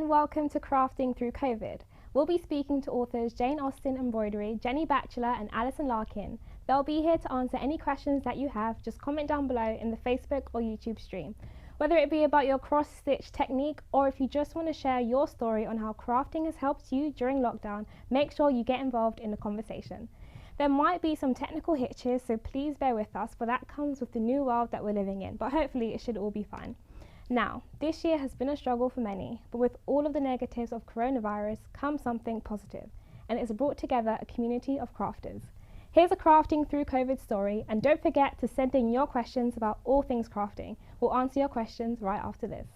and welcome to Crafting Through COVID. We'll be speaking to authors Jane Austen Embroidery, Jennie Batchelor and Alison Larkin. They'll be here to answer any questions that you have. Just comment down below in the Facebook or YouTube stream. Whether it be about your cross-stitch technique or if you just want to share your story on how crafting has helped you during lockdown, make sure you get involved in the conversation. There might be some technical hitches, so please bear with us, for that comes with the new world that we're living in, but hopefully it should all be fine. Now, this year has been a struggle for many, but with all of the negatives of coronavirus comes something positive, and it's brought together a community of crafters. Here's a Crafting Through COVID story, and don't forget to send in your questions about all things crafting. We'll answer your questions right after this.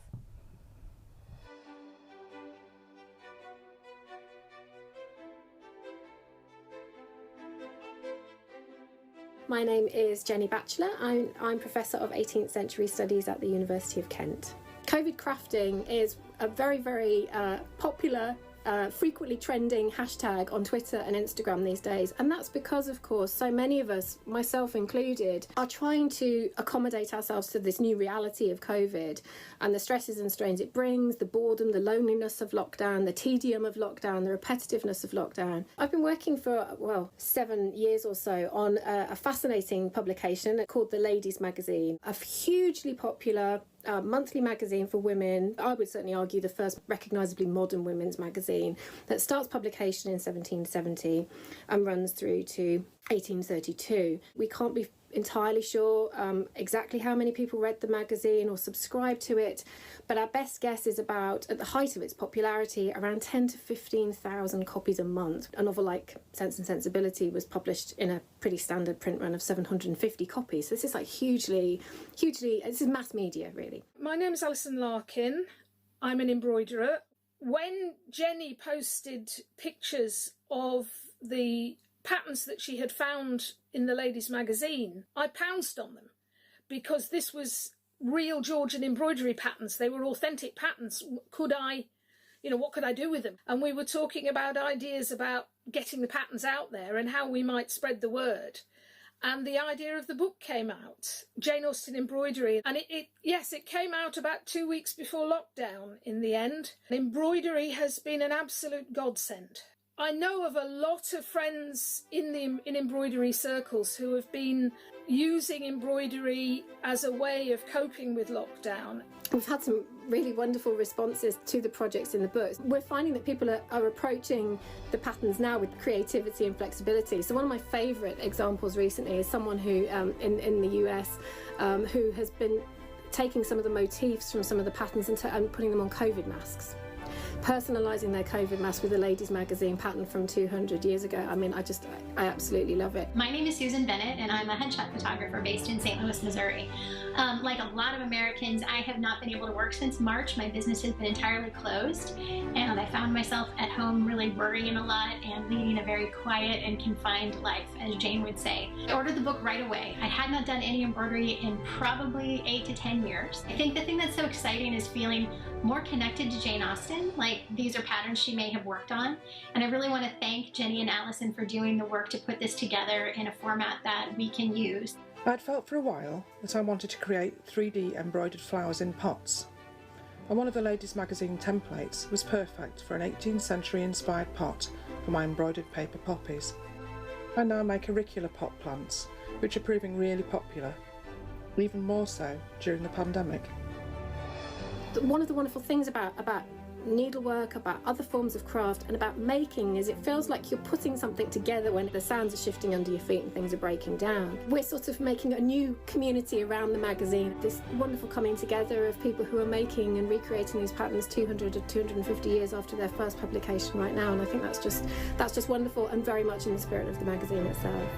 My name is Jennie Batchelor. I'm Professor of 18th Century Studies at the University of Kent. COVID crafting is a very, very popular, frequently trending hashtag on Twitter and Instagram these days. And that's because, of course, so many of us, myself included, are trying to accommodate ourselves to this new reality of COVID and the stresses and strains it brings, the boredom, the loneliness of lockdown, the tedium of lockdown, the repetitiveness of lockdown. I've been working for, 7 years or so on a fascinating publication called The Ladies Magazine, a hugely popular monthly magazine for women. I would certainly argue the first recognisably modern women's magazine that starts publication in 1770 and runs through to 1832. We can't be entirely sure exactly how many people read the magazine or subscribed to it, but our best guess is about, at the height of its popularity, around 10 to 15,000 copies a month. A novel like Sense and Sensibility was published in a pretty standard print run of 750 copies. So this is like hugely, this is mass media, really. My name is Alison Larkin. I'm an embroiderer. When Jennie posted pictures of the patterns that she had found in the Ladies Magazine, I pounced on them because this was real Georgian embroidery patterns. They were authentic patterns. What could I do with them? And we were talking about ideas about getting the patterns out there and how we might spread the word. And the idea of the book came out, Jane Austen Embroidery. And it came out about 2 weeks before lockdown in the end. Embroidery has been an absolute godsend. I know of a lot of friends in embroidery circles who have been using embroidery as a way of coping with lockdown. We've had some really wonderful responses to the projects in the books. We're finding that people are approaching the patterns now with creativity and flexibility. So one of my favourite examples recently is someone who in the US who has been taking some of the motifs from some of the patterns and putting them on COVID masks. Personalising their COVID mask with a Ladies Magazine pattern from 200 years ago. I mean, I absolutely love it. My name is Susan Bennett, and I'm a headshot photographer based in St. Louis, Missouri. Like a lot of Americans, I have not been able to work since March. My business has been entirely closed, and I found myself at home really worrying a lot and leading a very quiet and confined life, as Jane would say. I ordered the book right away. I had not done any embroidery in probably 8 to 10 years. I think the thing that's so exciting is feeling more connected to Jane Austen. Like, these are patterns she may have worked on, and I really want to thank Jennie and Alison for doing the work to put this together in a format that we can use. I'd felt for a while that I wanted to create 3D embroidered flowers in pots, and one of the Ladies Magazine templates was perfect for an 18th century inspired pot for my embroidered paper poppies. I now make auricular pot plants, which are proving really popular, even more so during the pandemic. One of the wonderful things about needlework, about other forms of craft, and about making is it feels like you're putting something together when the sands are shifting under your feet and things are breaking down. We're sort of making a new community around the magazine, this wonderful coming together of people who are making and recreating these patterns 200 or 250 years after their first publication right now, and I think that's just wonderful and very much in the spirit of the magazine itself.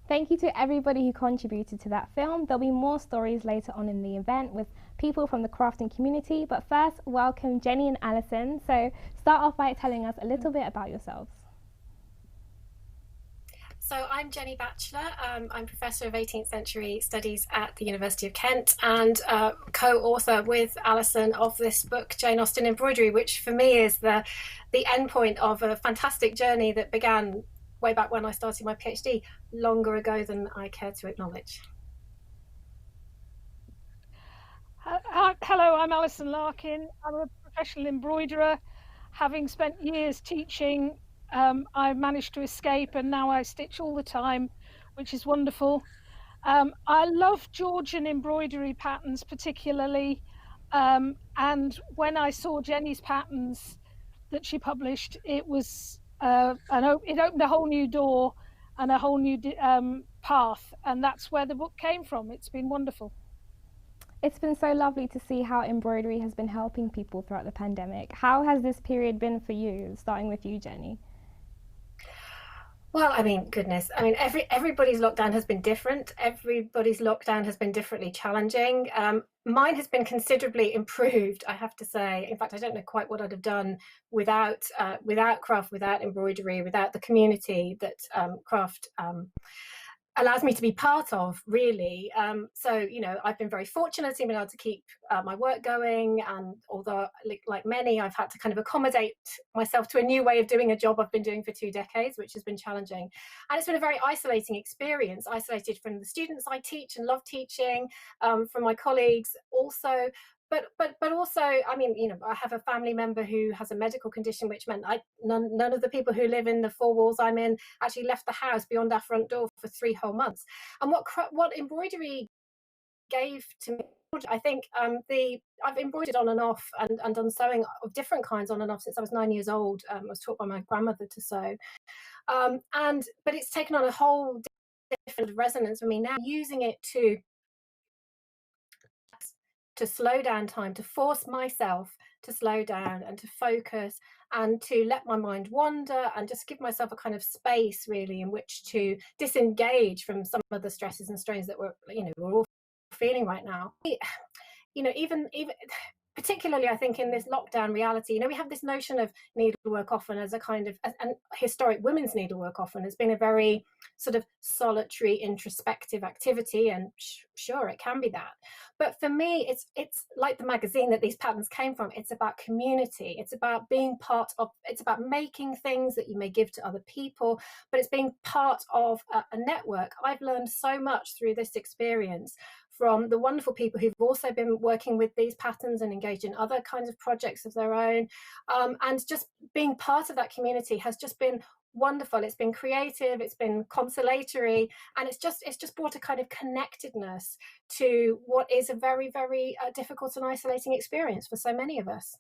Thank you to everybody who contributed to that film. There'll be more stories later on in the event with people from the crafting community, but first, welcome Jennie and Alison. So start off by telling us a little bit about yourselves. So I'm Jennie Batchelor. I'm Professor of 18th Century Studies at the University of Kent and co-author with Alison of this book, Jane Austen Embroidery, which for me is the endpoint of a fantastic journey that began way back when I started my PhD, longer ago than I care to acknowledge. Hello, I'm Alison Larkin. I'm a professional embroiderer. Having spent years teaching, I managed to escape, and now I stitch all the time, which is wonderful. I love Georgian embroidery patterns particularly, and when I saw Jennie's patterns that she published, it was it opened a whole new door and a whole new path, and that's where the book came from. It's been wonderful. It's been so lovely to see how embroidery has been helping people throughout the pandemic. How has this period been for you, starting with you, Jennie? Well, I mean, goodness. I mean, everybody's lockdown has been different. Everybody's lockdown has been differently challenging. Mine has been considerably improved, I have to say. In fact, I don't know quite what I'd have done without craft, without embroidery, without the community that craft allows me to be part of, really. So, you know, I've been very fortunate to be able to keep my work going, and although, like many, I've had to kind of accommodate myself to a new way of doing a job I've been doing for 2 decades, which has been challenging. And it's been a very isolating experience, isolated from the students I teach and love teaching, from my colleagues also. But also, I mean, you know, I have a family member who has a medical condition, which meant none of the people who live in the 4 walls I'm in actually left the house beyond our front door for 3 whole months. And what embroidery gave to me, I think, I've embroidered on and off and done sewing of different kinds on and off since I was 9 years old. I was taught by my grandmother to sew, but it's taken on a whole different resonance for me now, using it to slow down time, to force myself to slow down and to focus and to let my mind wander and just give myself a kind of space, really, in which to disengage from some of the stresses and strains that we're all feeling right now. You know, even particularly, I think, in this lockdown reality, you know, we have this notion of needlework often as a kind of, and historic women's needlework often has been a very sort of solitary, introspective activity, and sure, it can be that. But for me, it's like the magazine that these patterns came from. It's about community. It's about being part of, it's about making things that you may give to other people, but it's being part of a network. I've learned so much through this experience from the wonderful people who've also been working with these patterns and engaged in other kinds of projects of their own. And just being part of that community has just been wonderful. It's been creative, it's been consolatory, and it's just brought a kind of connectedness to what is a very, very difficult and isolating experience for so many of us.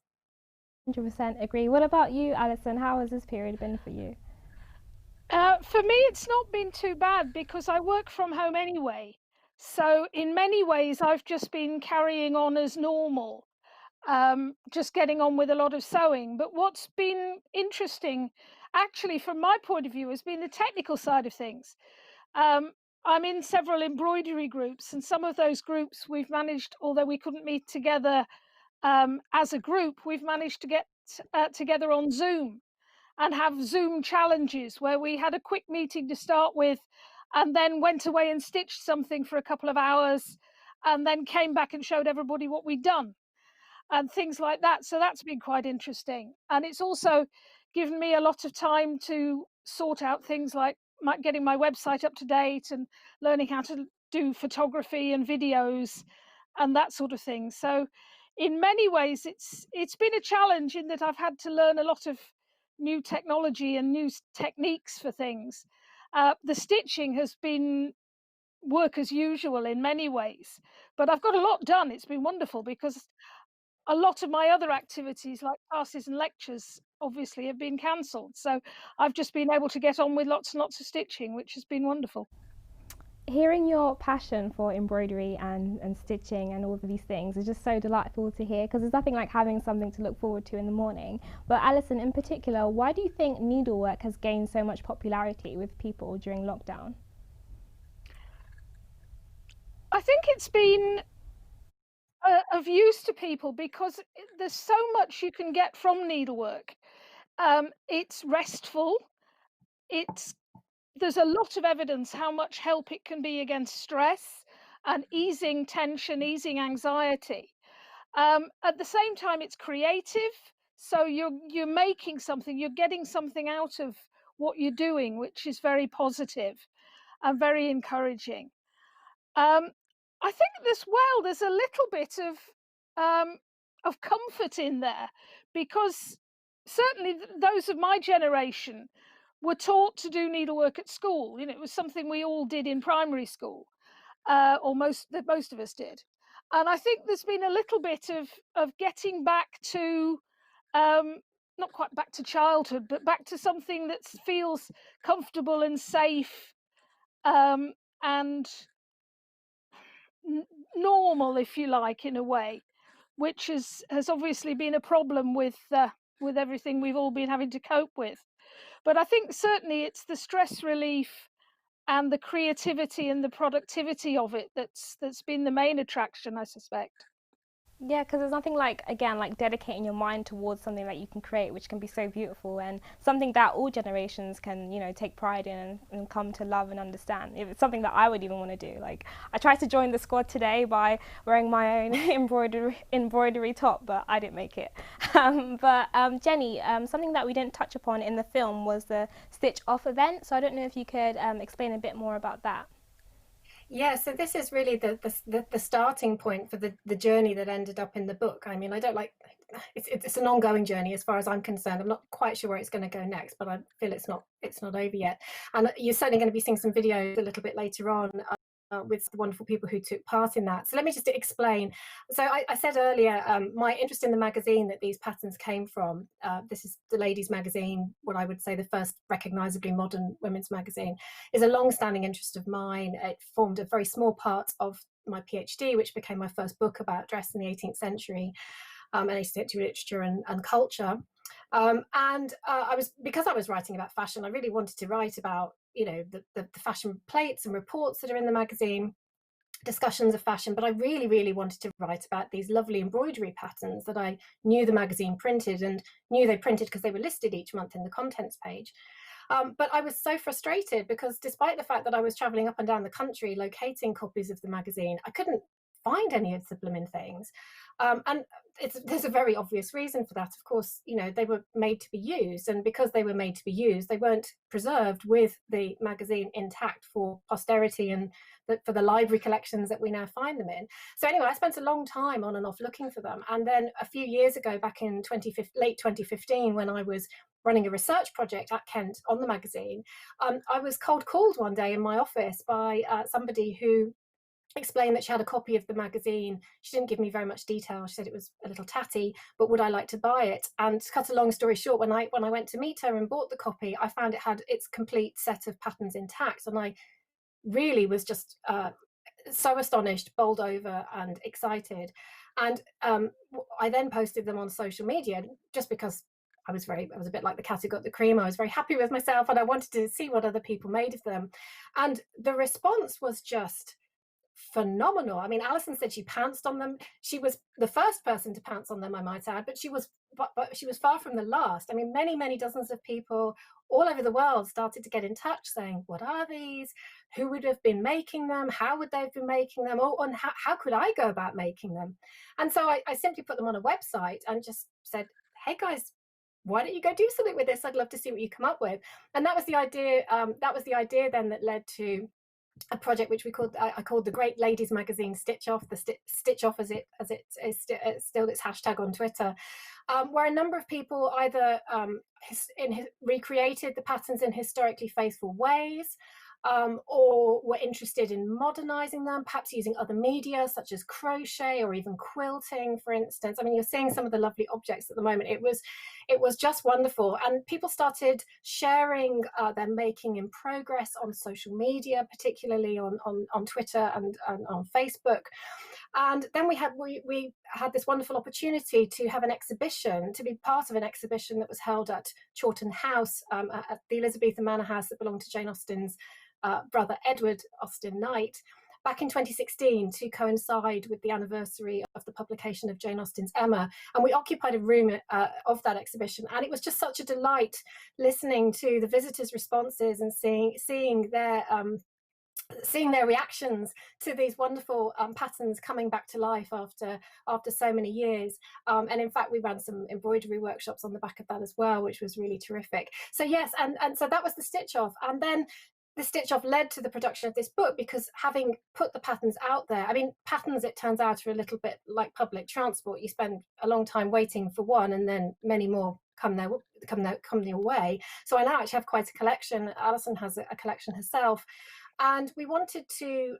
100% agree. What about you, Alison? How has this period been for you? For me, it's not been too bad because I work from home anyway. So in many ways, I've just been carrying on as normal, just getting on with a lot of sewing. But what's been interesting, actually, from my point of view, has been the technical side of things. I'm in several embroidery groups, and some of those groups we've managed, although we couldn't meet together as a group, we've managed to get together on Zoom and have Zoom challenges where we had a quick meeting to start with and then went away and stitched something for a couple of hours and then came back and showed everybody what we'd done and things like that. So that's been quite interesting. And it's also given me a lot of time to sort out things like getting my website up to date and learning how to do photography and videos and that sort of thing. So in many ways, it's been a challenge in that I've had to learn a lot of new technology and new techniques for things. The stitching has been work as usual in many ways, but I've got a lot done. It's been wonderful because a lot of my other activities like classes and lectures obviously have been cancelled. So I've just been able to get on with lots and lots of stitching, which has been wonderful. Hearing your passion for embroidery and stitching and all of these things is just so delightful to hear, because there's nothing like having something to look forward to in the morning. But Alison, in particular, why do you think needlework has gained so much popularity with people during lockdown? I think it's been of use to people because there's so much you can get from needlework. It's restful. There's a lot of evidence how much help it can be against stress and easing tension, easing anxiety. At the same time, it's creative. So you're making something, you're getting something out of what you're doing, which is very positive and very encouraging. I think as well, there's a little bit of comfort in there, because certainly those of my generation were taught to do needlework at school. You know, it was something we all did in primary school, or most of us did. And I think there's been a little bit of getting back to, not quite back to childhood, but back to something that feels comfortable and safe, and normal, if you like, in a way, which has obviously been a problem with everything we've all been having to cope with. But I think certainly it's the stress relief and the creativity and the productivity of it that's been the main attraction, I suspect. Yeah, because there's nothing like, again, like dedicating your mind towards something that you can create, which can be so beautiful, and something that all generations can, take pride in and come to love and understand. If it's something that I would even want to do. Like, I tried to join the squad today by wearing my own embroidery top, but I didn't make it. Jennie, something that we didn't touch upon in the film was the Stitch Off event. So I don't know if you could explain a bit more about that. Yeah, so this is really the starting point for the journey that ended up in the book. I mean, I don't like it's an ongoing journey as far as I'm concerned. I'm not quite sure where it's going to go next, but I feel it's not over yet. And you're certainly going to be seeing some videos a little bit later on with the wonderful people who took part in that. So let me just explain. So I said earlier, my interest in the magazine that these patterns came from, this is the Ladies magazine, what I would say the first recognisably modern women's magazine, is a long-standing interest of mine. It formed a very small part of my PhD, which became my first book about dress in the 18th century, and 18th century literature and culture. Because I was writing about fashion, I really wanted to write about the fashion plates and reports that are in the magazine, discussions of fashion, but I really, really wanted to write about these lovely embroidery patterns that I knew the magazine printed and knew they printed because they were listed each month in the contents page. But I was so frustrated because despite the fact that I was travelling up and down the country locating copies of the magazine, I couldn't find any of the blooming things. And there's a very obvious reason for that. Of course, they were made to be used, and because they were made to be used, they weren't preserved with the magazine intact for posterity and for the library collections that we now find them in. So anyway, I spent a long time on and off looking for them. And then a few years ago, back in late 2015, when I was running a research project at Kent on the magazine, I was cold called one day in my office by somebody who explained that she had a copy of the magazine. She didn't give me very much detail. She said it was a little tatty, but would I like to buy it? And to cut a long story short, when I went to meet her and bought the copy, I found it had its complete set of patterns intact, and I really was just so astonished, bowled over and excited. And I then posted them on social media just because I was a bit like the cat who got the cream. I was very happy with myself and I wanted to see what other people made of them. And the response was just phenomenal. I mean, Alison said she pounced on them. She was the first person to pounce on them, I might add, but she was far from the last. I mean, many dozens of people all over the world started to get in touch saying, what are these? Who would have been making them? How would they have been making them? Oh, and how could I go about making them? And so I simply put them on a website and just said, hey guys, why don't you go do something with this? I'd love to see what you come up with. And that was the idea. That was the idea then that led to a project which I called the Great Ladies Magazine Stitch Off, the Stitch Off as it is still its hashtag on Twitter, where a number of people either recreated the patterns in historically faithful ways, or were interested in modernizing them, perhaps using other media such as crochet or even quilting, for instance. I mean, you're seeing some of the lovely objects at the moment. It was just wonderful. And people started sharing their making in progress on social media, particularly on Twitter and on Facebook. And then we had this wonderful opportunity to have an exhibition, to be part of an exhibition that was held at Chawton House, at the Elizabethan Manor House that belonged to Jane Austen's brother Edward Austen Knight, back in 2016, to coincide with the anniversary of the publication of Jane Austen's Emma. And we occupied a room of that exhibition, and it was just such a delight listening to the visitors' responses and seeing their seeing their reactions to these wonderful patterns coming back to life after so many years. And in fact, we ran some embroidery workshops on the back of that as well, which was really terrific. So yes, and so that was the stitch off. And then the stitch off led to the production of this book, because having put the patterns out there, I mean, patterns, it turns out, are a little bit like public transport. You spend a long time waiting for one, and then many more come your way. So I now actually have quite a collection. Alison has a collection herself. And we wanted to,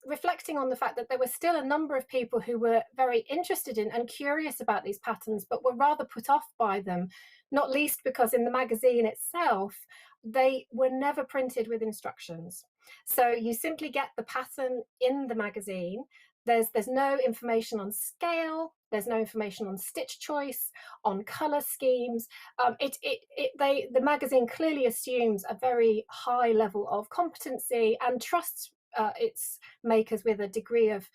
reflecting on the fact that there were still a number of people who were very interested in and curious about these patterns, but were rather put off by them, not least because in the magazine itself, they were never printed with instructions. So you simply get the pattern in the magazine. There's no information on scale. There's no information on stitch choice, on color schemes. The magazine clearly assumes a very high level of competency and trusts its makers with a degree of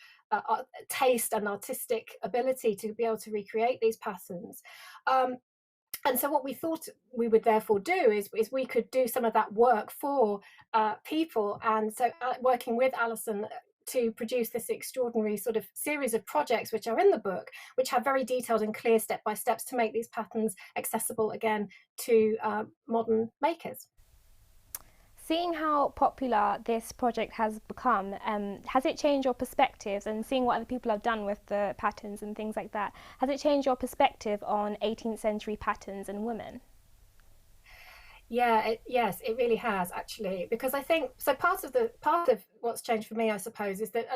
taste and artistic ability to be able to recreate these patterns. And so what we thought we would therefore do is we could do some of that work for people. And so working with Alison to produce this extraordinary sort of series of projects which are in the book, which have very detailed and clear step-by-steps to make these patterns accessible again to modern makers. Seeing how popular this project has become, has it changed your perspectives, and seeing what other people have done with the patterns and things like that, has it changed your perspective on 18th century patterns and women? Yeah, yes, it really has, actually, because I think so. Part of what's changed for me, I suppose, is that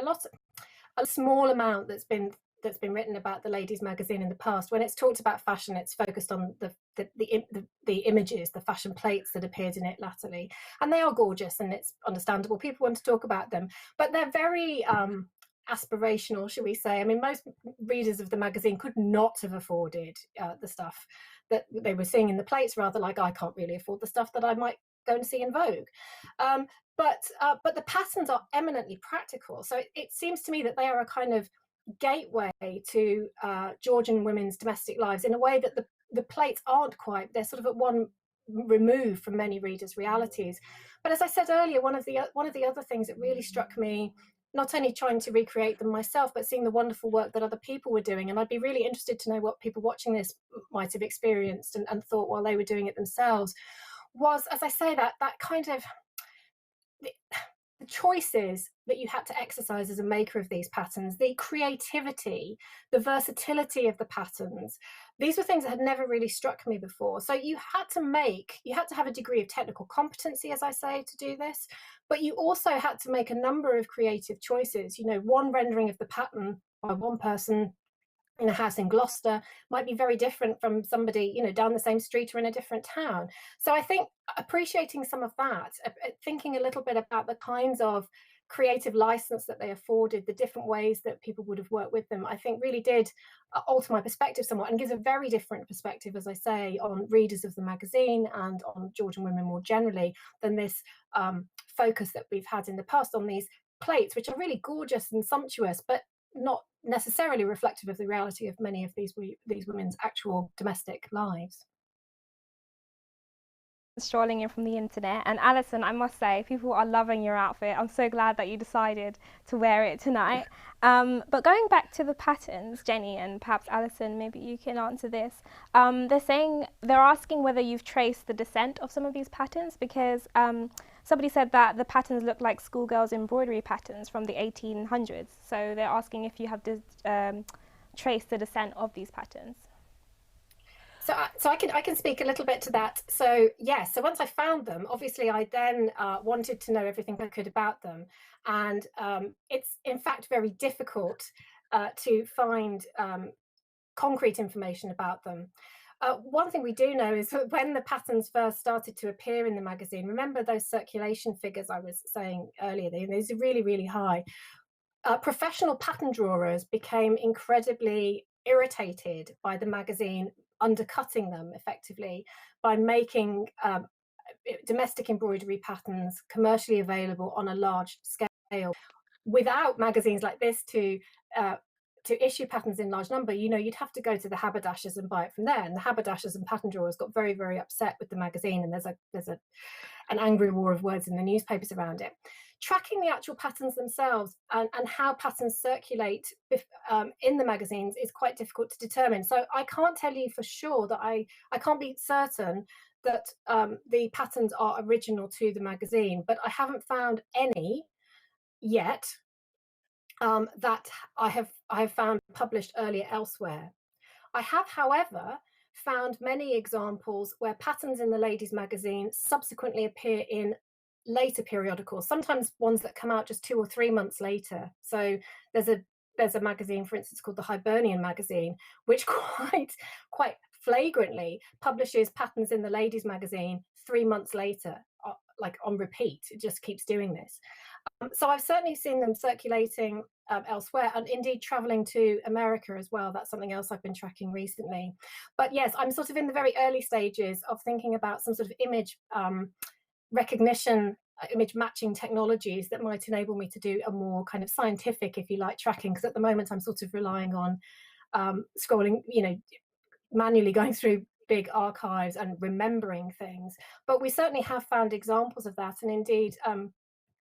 a small amount that's been written about the ladies' magazine in the past. When it's talked about fashion, it's focused on the images, the fashion plates that appeared in it latterly, and they are gorgeous, and it's understandable. People want to talk about them, but they're very aspirational, shall we say. I mean, most readers of the magazine could not have afforded the stuff that they were seeing in the plates, rather like I can't really afford the stuff that I might go and see in Vogue. But the patterns are eminently practical. So it seems to me that they are a kind of gateway to Georgian women's domestic lives in a way that the plates aren't quite. They're sort of at one remove from many readers' realities. But as I said earlier, one of the other things that really struck me, not only trying to recreate them myself, but seeing the wonderful work that other people were doing. And I'd be really interested to know what people watching this might have experienced and thought while they were doing it themselves, was, as I say, that kind of the choices that you had to exercise as a maker of these patterns, the creativity, the versatility of the patterns. These were things that had never really struck me before. So you had to have a degree of technical competency, as I say, to do this, but you also had to make a number of creative choices. You know, one rendering of the pattern by one person in a house in Gloucester might be very different from somebody, you know, down the same street or in a different town. So I think appreciating some of that, thinking a little bit about the kinds of creative license that they afforded, the different ways that people would have worked with them, I think really did alter my perspective somewhat, and gives a very different perspective, as I say, on readers of the magazine and on Georgian women more generally than this focus that we've had in the past on these plates, which are really gorgeous and sumptuous, but not necessarily reflective of the reality of many of these women's actual domestic lives. Strolling in from the internet, and Alison, I must say, people are loving your outfit. I'm so glad that you decided to wear it tonight. But going back to the patterns, Jennie, and perhaps Alison, maybe you can answer this. They're asking whether you've traced the descent of some of these patterns, because somebody said that the patterns look like schoolgirls' embroidery patterns from the 1800s. So they're asking if you have traced the descent of these patterns. So I can speak a little bit to that. So yes, so once I found them, obviously I then wanted to know everything I could about them, and it's in fact very difficult to find concrete information about them. One thing we do know is that when the patterns first started to appear in the magazine, remember those circulation figures I was saying earlier, these are really, really high. Professional pattern drawers became incredibly irritated by the magazine undercutting them effectively by making domestic embroidery patterns commercially available on a large scale. Without magazines like this to issue patterns in large number, you know, you'd have to go to the haberdashers and buy it from there. And the haberdashers and pattern drawers got very, very upset with the magazine, and there's an angry war of words in the newspapers around it. tracking the actual patterns themselves and how patterns circulate in the magazines is quite difficult to determine. So I can't tell you for sure that I can't be certain that the patterns are original to the magazine, but I haven't found any yet that I have found published earlier elsewhere. I have, however, found many examples where patterns in the ladies' magazine subsequently appear in later periodicals, sometimes ones that come out just 2 or 3 months later. So there's a magazine, for instance, called the Hibernian magazine, which quite flagrantly publishes patterns in the ladies' magazine 3 months later, like on repeat. It just keeps doing this. So I've certainly seen them circulating elsewhere, and indeed traveling to America as well. That's something else I've been tracking recently. But yes, I'm sort of in the very early stages of thinking about some sort of image recognition, image matching technologies that might enable me to do a more kind of scientific, if you like, tracking, because at the moment I'm sort of relying on scrolling, manually going through big archives and remembering things. But we certainly have found examples of that, and indeed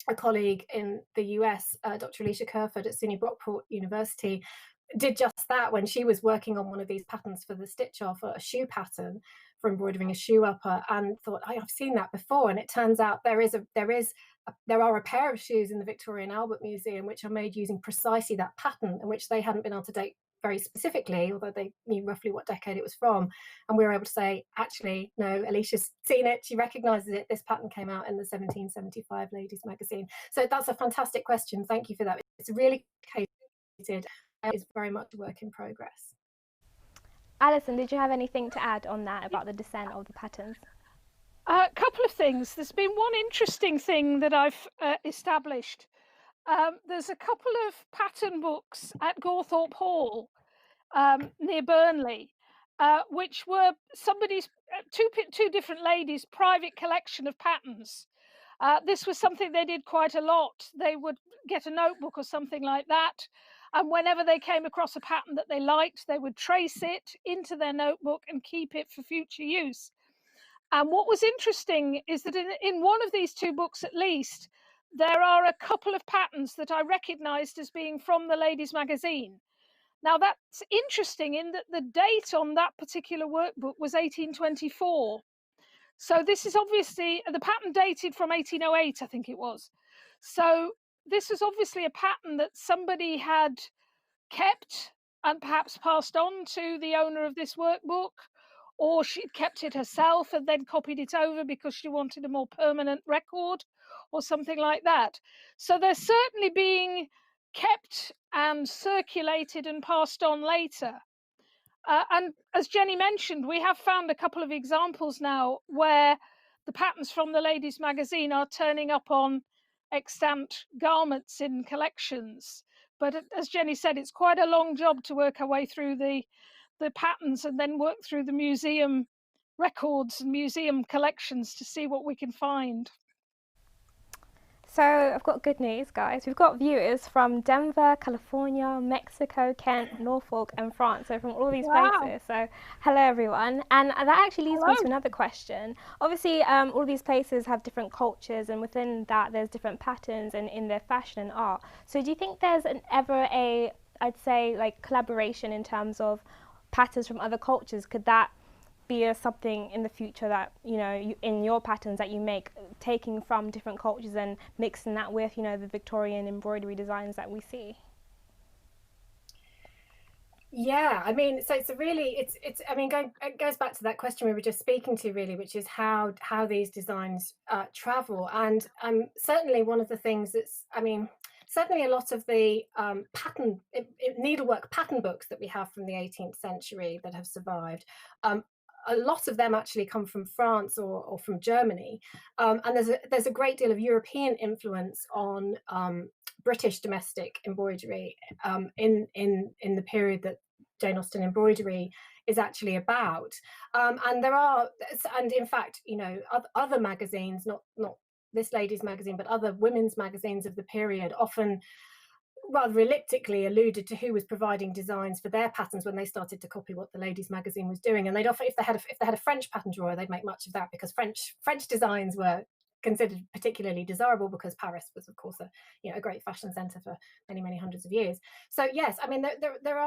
a colleague in the US, Dr. Alicia Kerford at SUNY Brockport University, did just that when she was working on one of these patterns for the stitch off, a shoe pattern for embroidering a shoe upper, and thought, I've seen that before. And it turns out there are a pair of shoes in the Victoria and Albert Museum which are made using precisely that pattern, and which they hadn't been able to date very specifically, although they knew roughly what decade it was from. And we were able to say, actually, no, Alicia's seen it, she recognises it, this pattern came out in the 1775 ladies magazine. So that's a fantastic question, thank you for that. It's really complicated, it's very much a work in progress. Alison, did you have anything to add on that about the descent of the patterns? A couple of things. There's been one interesting thing that I've established. There's a couple of pattern books at Gawthorpe Hall near Burnley, which were somebody's two different ladies' private collection of patterns. This was something they did quite a lot. They would get a notebook or something like that, and whenever they came across a pattern that they liked, they would trace it into their notebook and keep it for future use. And what was interesting is that in one of these two books at least, there are a couple of patterns that I recognised as being from the ladies' magazine. Now that's interesting in that the date on that particular workbook was 1824. So this is obviously, the pattern dated from 1808, I think it was. So this was obviously a pattern that somebody had kept and perhaps passed on to the owner of this workbook, or she'd kept it herself and then copied it over because she wanted a more permanent record or something like that. So they're certainly being kept and circulated and passed on later. And as Jennie mentioned, we have found a couple of examples now where the patterns from the ladies' magazine are turning up on extant garments in collections. But as Jennie said, it's quite a long job to work our way through the patterns and then work through the museum records and museum collections to see what we can find. So I've got good news, guys. We've got viewers from Denver, California, Mexico, Kent, Norfolk and France, so from all these places. So hello everyone. And that actually leads me to another question. Obviously all these places have different cultures, and within that there's different patterns and in their fashion and art. So do you think there's I'd say like collaboration in terms of patterns from other cultures? Could that be something in the future that in your patterns that you make, taking from different cultures and mixing that with the Victorian embroidery designs that we see? Yeah, I mean, so it's it goes back to that question we were just speaking to, really, which is how these designs travel. And certainly one of the things certainly a lot of the needlework pattern books that we have from the 18th century that have survived, a lot of them actually come from France or from Germany, and there's a great deal of European influence on British domestic embroidery in the period that Jane Austen Embroidery is actually about, and in fact other magazines, not this ladies' magazine, but other women's magazines of the period often rather elliptically alluded to who was providing designs for their patterns when they started to copy what the ladies' magazine was doing. And they'd often, if they had a French pattern drawer, they'd make much of that because French designs were considered particularly desirable because Paris was, of course, a great fashion centre for many hundreds of years. So yes, I mean there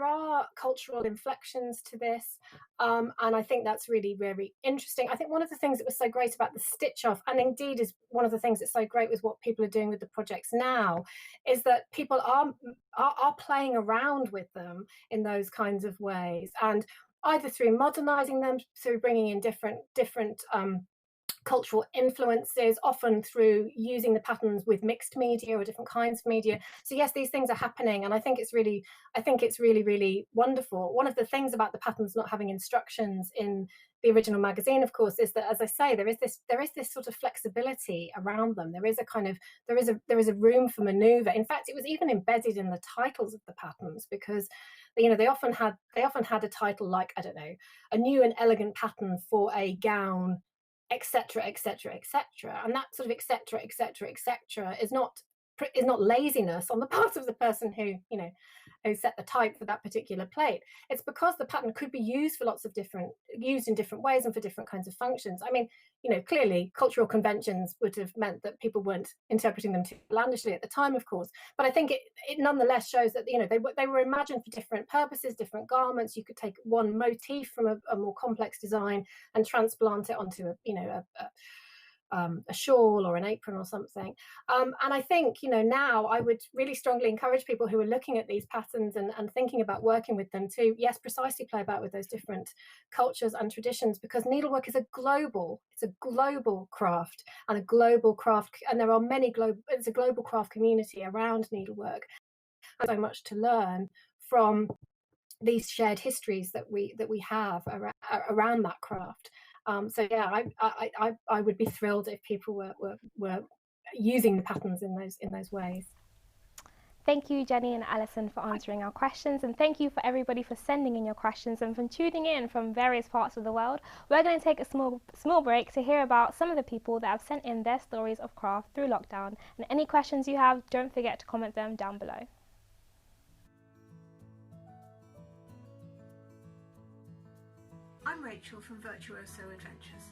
are cultural inflections to this, and I think that's really very interesting. I think one of the things that was so great about the stitch off, and indeed is one of the things that's so great with what people are doing with the projects now, is that people are playing around with them in those kinds of ways, and either through modernizing them, through bringing in different cultural influences, often through using the patterns with mixed media or different kinds of media. So yes, these things are happening, and I think it's really really wonderful. One of the things about the patterns not having instructions in the original magazine, of course, is that, as I say, there is this sort of flexibility around them. There is a room for maneuver. In fact, it was even embedded in the titles of the patterns, because they often had a title like, I don't know, a new and elegant pattern for a gown, etc, etc, etc, and that sort of etc, etc, etc is not laziness on the part of the person who set the type for that particular plate. It's because the pattern could be used in different ways and for different kinds of functions. I mean, clearly cultural conventions would have meant that people weren't interpreting them too outlandishly at the time, of course, but I think it nonetheless shows that they were imagined for different purposes, different garments. You could take one motif from a more complex design and transplant it onto a shawl or an apron or something. And I think, now I would really strongly encourage people who are looking at these patterns and thinking about working with them to, yes, precisely play about with those different cultures and traditions, because needlework is a global craft, and there are it's a global craft community around needlework, and so much to learn from these shared histories that we have around that craft. So yeah, I would be thrilled if people were using the patterns in those ways. Thank you, Jennie and Alison, for answering our questions, and thank you for everybody for sending in your questions and from tuning in from various parts of the world. We're going to take a small break to hear about some of the people that have sent in their stories of craft through lockdown, and any questions you have, don't forget to comment them down below. I'm Rachel from Virtuoso Adventures,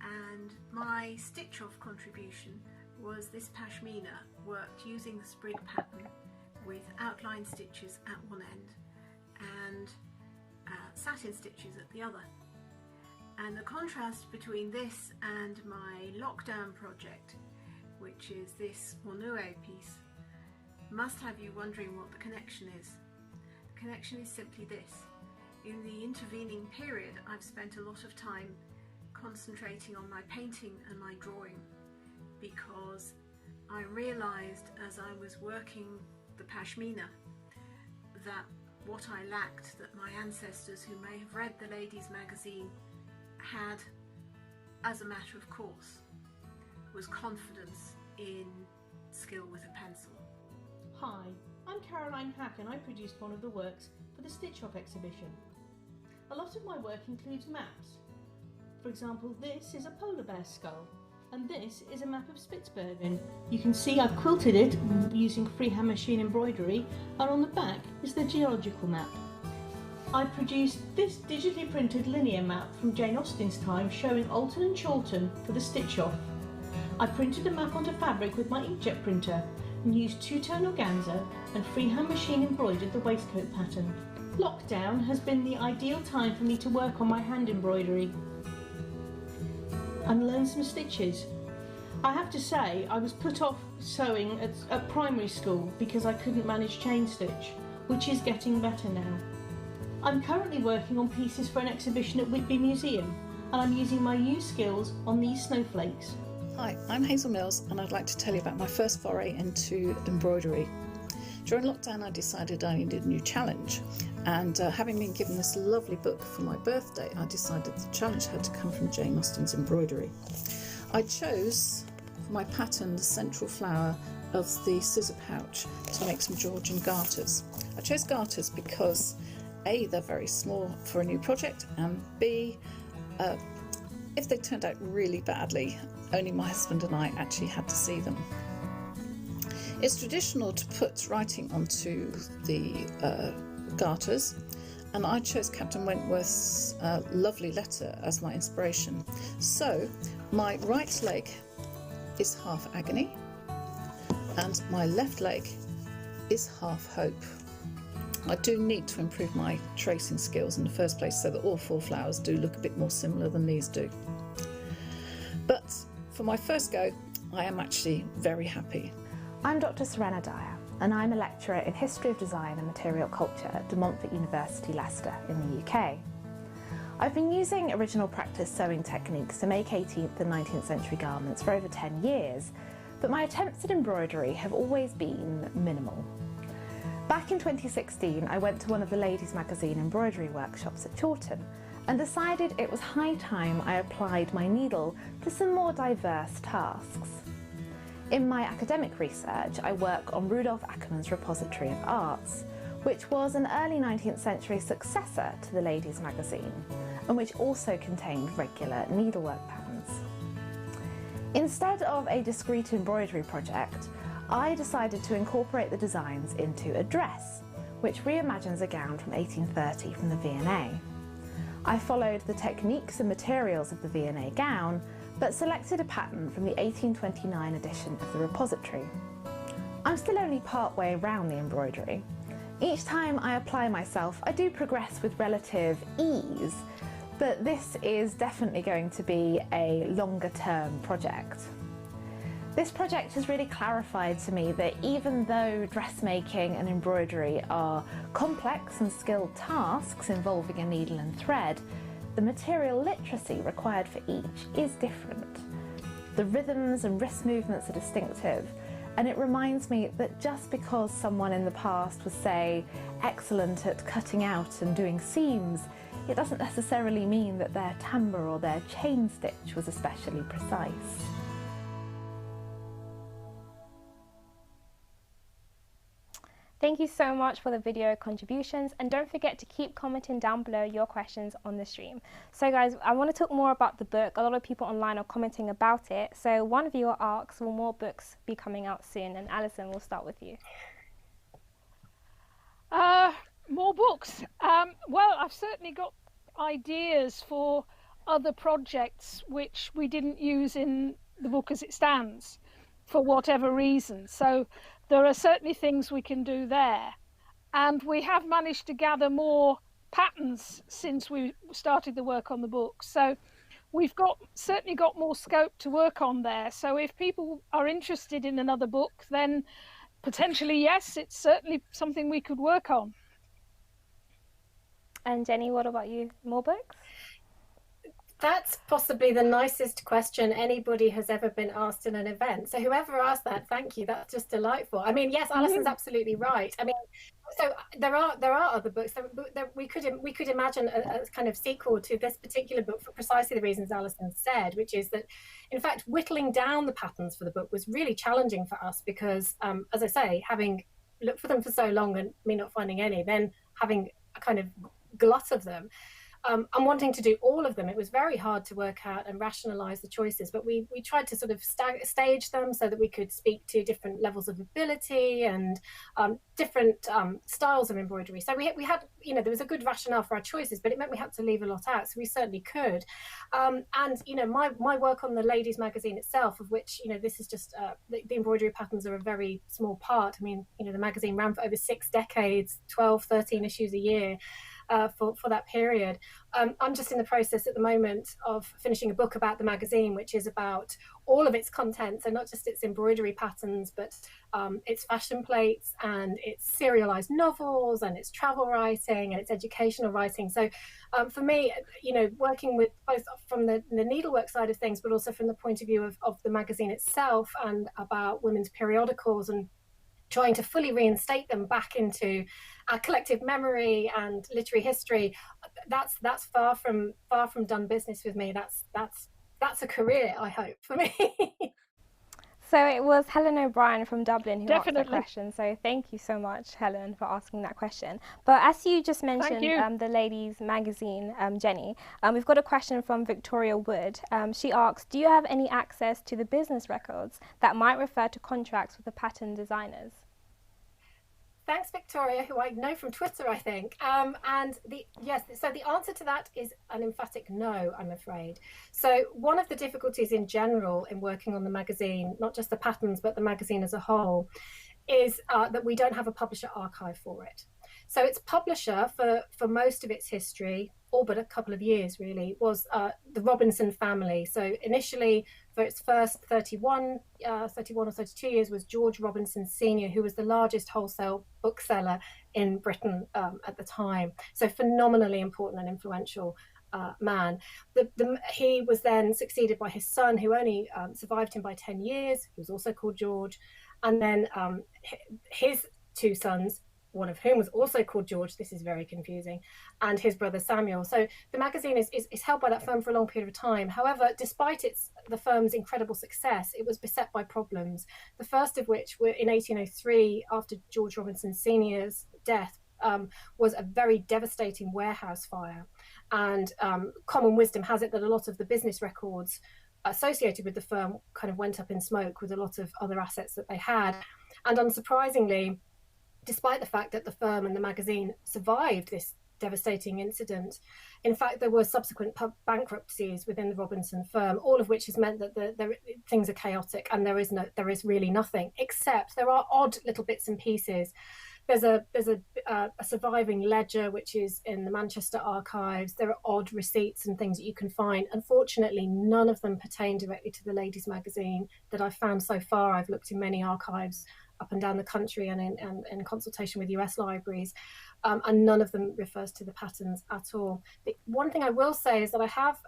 and my stitch-off contribution was this pashmina worked using the sprig pattern with outline stitches at one end and satin stitches at the other. And the contrast between this and my lockdown project, which is this Monue piece, must have you wondering what the connection is. The connection is simply this. In the intervening period, I've spent a lot of time concentrating on my painting and my drawing, because I realised as I was working the pashmina that what I lacked, that my ancestors who may have read the ladies' magazine had as a matter of course, was confidence in skill with a pencil. Hi, I'm Caroline Hack, and I produced one of the works for the Stitch Off exhibition. A lot of my work includes maps. For example, this is a polar bear skull, and this is a map of Spitsbergen. You can see I've quilted it using freehand machine embroidery, and on the back is the geological map. I produced this digitally printed linear map from Jane Austen's time showing Alton and Chorlton for the Stitch Off. I printed the map onto fabric with my inkjet printer and used two-tone organza and freehand machine embroidered the waistcoat pattern. Lockdown has been the ideal time for me to work on my hand embroidery and learn some stitches. I have to say I was put off sewing at primary school because I couldn't manage chain stitch, which is getting better now. I'm currently working on pieces for an exhibition at Whitby Museum, and I'm using my new skills on these snowflakes. Hi, I'm Hazel Mills, and I'd like to tell you about my first foray into embroidery. During lockdown I decided I needed a new challenge, and having been given this lovely book for my birthday, I decided the challenge had to come from Jane Austen's Embroidery. I chose for my pattern the central flower of the scissor pouch to make some Georgian garters. I chose garters because A, they're very small for a new project, and B, if they turned out really badly, only my husband and I actually had to see them. It's traditional to put writing onto the garters, and I chose Captain Wentworth's lovely letter as my inspiration. So My right leg is half agony and my left leg is half hope. I do need to improve my tracing skills in the first place so that all 4 flowers do look a bit more similar than these do. But for my first go, I am actually very happy. I'm Dr. Serena Dyer, and I'm a lecturer in History of Design and Material Culture at De Montfort University, Leicester in the UK. I've been using original practice sewing techniques to make 18th and 19th century garments for over 10 years, but my attempts at embroidery have always been minimal. Back in 2016, I went to one of the Ladies Magazine embroidery workshops at Chawton and decided it was high time I applied my needle to some more diverse tasks. In my academic research, I work on Rudolf Ackermann's Repository of Arts, which was an early 19th century successor to the Ladies Magazine, and which also contained regular needlework patterns. Instead of a discrete embroidery project, I decided to incorporate the designs into a dress, which reimagines a gown from 1830 from the V&A. I followed the techniques and materials of the V&A gown, but selected a pattern from the 1829 edition of the Repository. I'm still only part way around the embroidery. Each time I apply myself, I do progress with relative ease, but this is definitely going to be a longer term project. This project has really clarified to me that even though dressmaking and embroidery are complex and skilled tasks involving a needle and thread, the material literacy required for each is different. The rhythms and wrist movements are distinctive, and it reminds me that just because someone in the past was, say, excellent at cutting out and doing seams, it doesn't necessarily mean that their timbre or their chain stitch was especially precise. Thank you so much for the video contributions, and don't forget to keep commenting down below your questions on the stream. So guys, I want to talk more about the book. A lot of people online are commenting about it. So one viewer asks, will more books be coming out soon? And Alison, we'll start with you. More books. Well, I've certainly got ideas for other projects which we didn't use in the book as it stands for whatever reason. So there are certainly things we can do there. And we have managed to gather more patterns since we started the work on the book. So we've certainly got more scope to work on there. So if people are interested in another book, then potentially, yes, it's certainly something we could work on. And Jennie, what about you? More books? That's possibly the nicest question anybody has ever been asked in an event. So whoever asked that, thank you. That's just delightful. I mean, yes, Alison's absolutely right. I mean, so there are other books that we could imagine a kind of sequel to this particular book for precisely the reasons Alison said, which is that, in fact, whittling down the patterns for the book was really challenging for us because, as I say, having looked for them for so long and me not finding any, then having a kind of glut of them. And wanting to do all of them, it was very hard to work out and rationalize the choices, but we tried to sort of stage them so that we could speak to different levels of ability and different styles of embroidery. So we had, there was a good rationale for our choices, but it meant we had to leave a lot out, so we certainly could. And my work on the Ladies Magazine itself, of which this is just the embroidery patterns are a very small part. I mean, the magazine ran for over 6 decades, 12, 13 issues a year. For that period. I'm just in the process at the moment of finishing a book about the magazine, which is about all of its content, so not just its embroidery patterns, but its fashion plates and its serialized novels and its travel writing and its educational writing. So for me, working with both from the needlework side of things, but also from the point of view of the magazine itself and about women's periodicals and trying to fully reinstate them back into our collective memory and literary history, that's far from done business with me. That's a career, I hope, for me. So it was Helen O'Brien from Dublin who asked that question. So thank you so much, Helen, for asking that question. But as you just mentioned, the Ladies Magazine, Jennie, we've got a question from Victoria Wood. She asks, do you have any access to the business records that might refer to contracts with the pattern designers? Thanks, Victoria, who I know from Twitter, I think. So the answer to that is an emphatic no, I'm afraid. So one of the difficulties in general in working on the magazine, not just the patterns, but the magazine as a whole, is that we don't have a publisher archive for it. So its publisher for most of its history, all but a couple of years really, was the Robinson family. So initially, for its first 31 or 32 years, was George Robinson Sr., who was the largest wholesale bookseller in Britain at the time. So phenomenally important and influential man. He was then succeeded by his son, who only survived him by 10 years, who was also called George. And then his two sons, one of whom was also called George, this is very confusing, and his brother Samuel. So the magazine is held by that firm for a long period of time. However, despite the firm's incredible success, it was beset by problems. The first of which were in 1803, after George Robinson Sr.'s death, was a very devastating warehouse fire. And common wisdom has it that a lot of the business records associated with the firm kind of went up in smoke with a lot of other assets that they had. And unsurprisingly, despite the fact that the firm and the magazine survived this devastating incident, in fact, there were subsequent bankruptcies within the Robinson firm, all of which has meant that things are chaotic and there is really nothing, except there are odd little bits and pieces. There's a surviving ledger which is in the Manchester archives. There are odd receipts and things that you can find. Unfortunately, none of them pertain directly to the ladies' magazine that I've found so far. I've looked in many archives up and down the country and in consultation with US libraries, and none of them refers to the patterns at all. The one thing I will say is that I have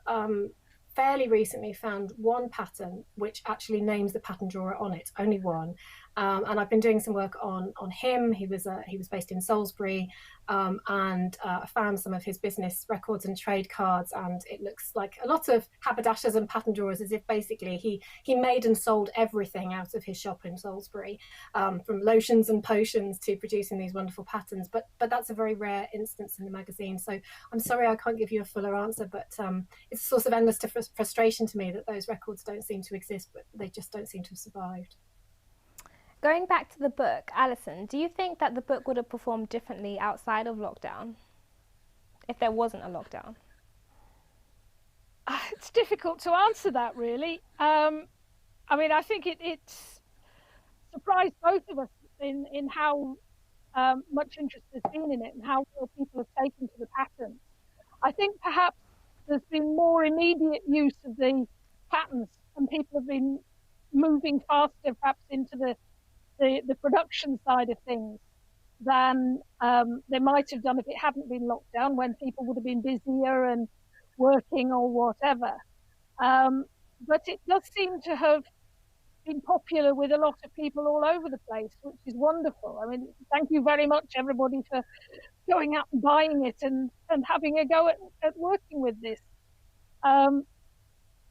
fairly recently found one pattern which actually names the pattern drawer on it, only one. And I've been doing some work on him. He was based in Salisbury, and I found some of his business records and trade cards, and it looks like a lot of haberdashers and pattern drawers, as if basically he made and sold everything out of his shop in Salisbury, from lotions and potions to producing these wonderful patterns. But that's a very rare instance in the magazine. So I'm sorry I can't give you a fuller answer, but it's a source of endless frustration to me that those records don't seem to exist, but they just don't seem to have survived. Going back to the book, Alison, do you think that the book would have performed differently outside of lockdown, if there wasn't a lockdown? It's difficult to answer that, really. I mean, I think it's surprised both of us in how much interest there's been in it and how well people have taken to the patterns. I think perhaps there's been more immediate use of the patterns and people have been moving faster perhaps into the production side of things than they might have done if it hadn't been locked down, when people would have been busier and working or whatever. But it does seem to have been popular with a lot of people all over the place, which is wonderful. I mean, thank you very much, everybody, for going out and buying it and having a go at working with this.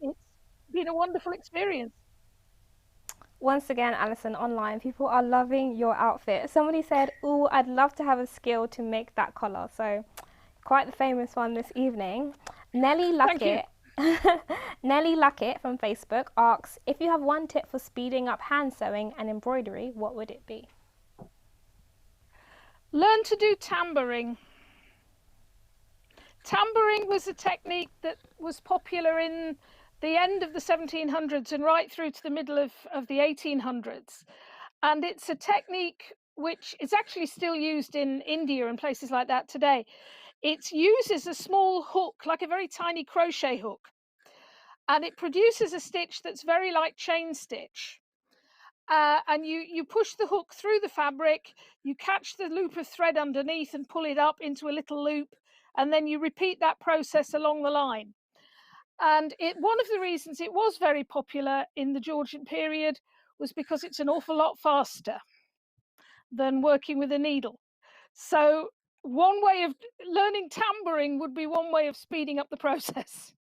It's been a wonderful experience. Once again, Alison, online, people are loving your outfit. Somebody said, "Oh, I'd love to have a skill to make that collar." So, quite the famous one this evening. Nellie Luckett, Nellie Luckett from Facebook asks, if you have one tip for speeding up hand sewing and embroidery, what would it be? Learn to do tambouring. Tambouring was a technique that was popular in the end of the 1700s and right through to the middle of the 1800s. And it's a technique which is actually still used in India and places like that today. It uses a small hook, like a very tiny crochet hook, and it produces a stitch that's very like chain stitch. And you push the hook through the fabric, you catch the loop of thread underneath and pull it up into a little loop, and then you repeat that process along the line. And one of the reasons it was very popular in the Georgian period was because it's an awful lot faster than working with a needle. So one way of learning tambouring would be one way of speeding up the process.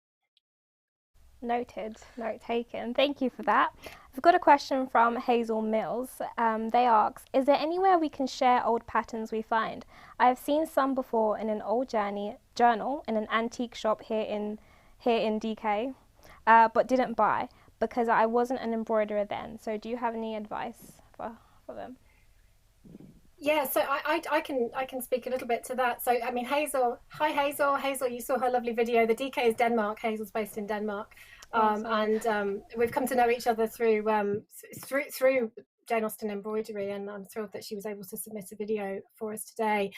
Noted, note taken. Thank you for that. I've got a question from Hazel Mills. They ask, is there anywhere we can share old patterns we find? I have seen some before in an old journal in an antique shop here in DK, but didn't buy because I wasn't an embroiderer then. So do you have any advice for them? Yeah, so I can speak a little bit to that. So I mean, Hazel, hi Hazel. Hazel, you saw her lovely video. The DK is Denmark. Hazel's based in Denmark, and we've come to know each other through Jane Austen Embroidery, and I'm thrilled that she was able to submit a video for us today.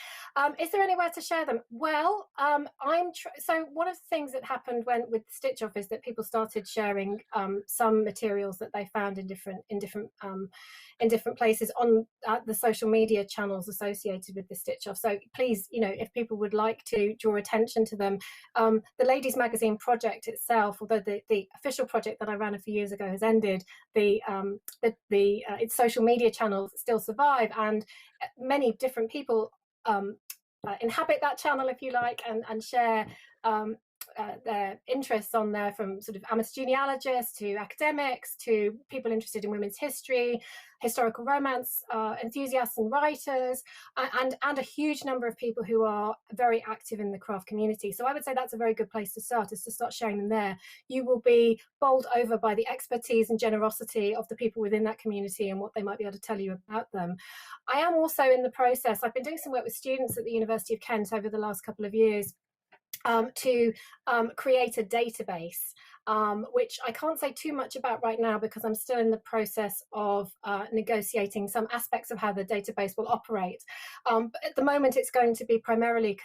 Is there anywhere to share them? Well, so one of the things that happened with Stitch Off is that people started sharing some materials that they found in different places on the social media channels associated with the Stitch Off. So please, if people would like to draw attention to them, the Ladies Magazine project itself, although the official project that I ran a few years ago has ended, its social media channels still survive, and many different people inhabit that channel, if you like, and share their interests on there, from sort of amateur genealogists to academics to people interested in women's history, historical romance enthusiasts and writers, and a huge number of people who are very active in the craft community. So I would say that's a very good place to start, is to start sharing them there. You will be bowled over by the expertise and generosity of the people within that community and what they might be able to tell you about them. I am also in the process, I've been doing some work with students at the University of Kent over the last couple of years, to create a database, which I can't say too much about right now because I'm still in the process of negotiating some aspects of how the database will operate. But at the moment, it's going to be primarily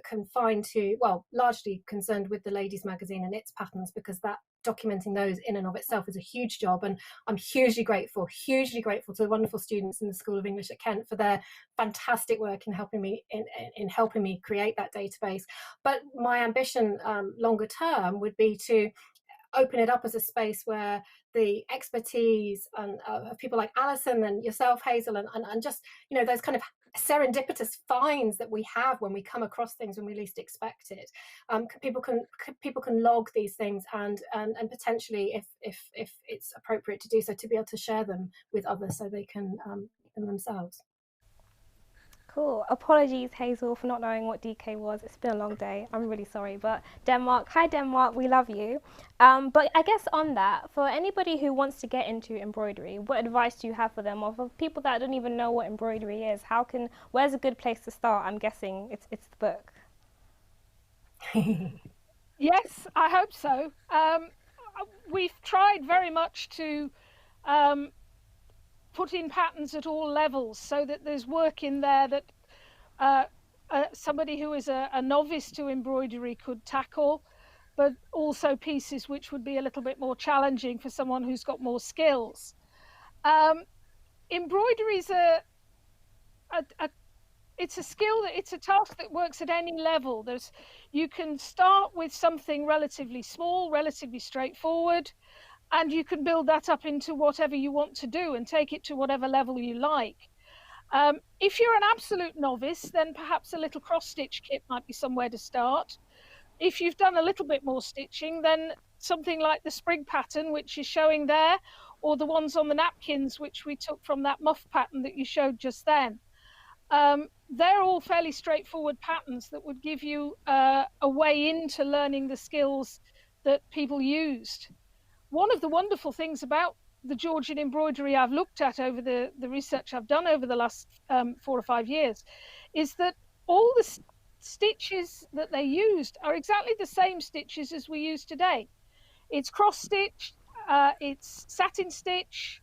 confined to, well, largely concerned with the Ladies Magazine and its patterns, because that documenting those in and of itself is a huge job, and I'm hugely grateful to the wonderful students in the School of English at Kent for their fantastic work in helping me create that database. But my ambition longer term would be to open it up as a space where the expertise of people like Alison and yourself, Hazel, and just those kind of serendipitous finds that we have when we come across things when we least expect it. People can log these things and potentially, if it's appropriate to do so, to be able to share them with others so they can them themselves. Cool. Apologies, Hazel, for not knowing what DK was. It's been a long day. I'm really sorry. But Denmark, hi Denmark, we love you. But I guess on that, for anybody who wants to get into embroidery, what advice do you have for them? Or for people that don't even know what embroidery is, where's a good place to start? I'm guessing it's the book. Yes, I hope so. We've tried very much to put in patterns at all levels so that there's work in there that somebody who is a novice to embroidery could tackle, but also pieces which would be a little bit more challenging for someone who's got more skills. Embroidery is it's a skill, it's a task that works at any level. You can start with something relatively small, relatively straightforward, and you can build that up into whatever you want to do and take it to whatever level you like. If you're an absolute novice, then perhaps a little cross-stitch kit might be somewhere to start. If you've done a little bit more stitching, then something like the sprig pattern, which is showing there, or the ones on the napkins, which we took from that muff pattern that you showed just then. They're all fairly straightforward patterns that would give you a way into learning the skills that people used. One of the wonderful things about the Georgian embroidery I've looked at over the research I've done over the last 4 or 5 years is that all the stitches that they used are exactly the same stitches as we use today. It's cross stitch, it's satin stitch,